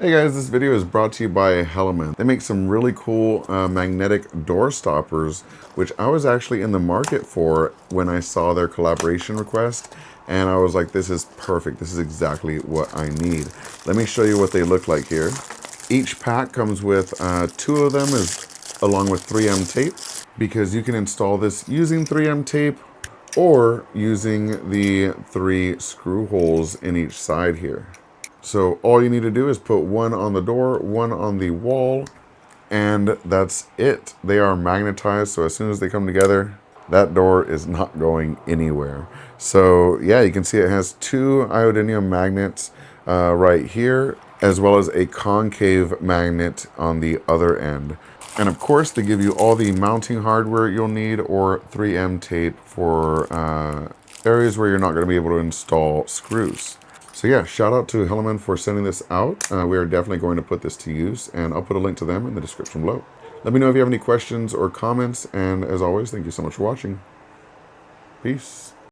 Hey guys, this video is brought to you by HELEMAN. They make some really cool magnetic door stoppers, which I was actually in the market for when I saw their collaboration request. And I was like, this is perfect. This is exactly what I need. Let me show you what they look like here. Each pack comes with two of them along with 3M tape, because you can install this using 3M tape or using the 3 screw holes in each side here. So all you need to do is put one on the door, one on the wall, and that's it. They are magnetized, so as soon as they come together, that door is not going anywhere. So yeah, you can see it has 2 iodinium magnets right here, as well as a concave magnet on the other end. And of course, they give you all the mounting hardware you'll need, or 3M tape for areas where you're not going to be able to install screws. So yeah, shout out to HELEMAN for sending this out. We are definitely going to put this to use, and I'll put a link to them in the description below. Let me know if you have any questions or comments, and as always, thank you so much for watching. Peace.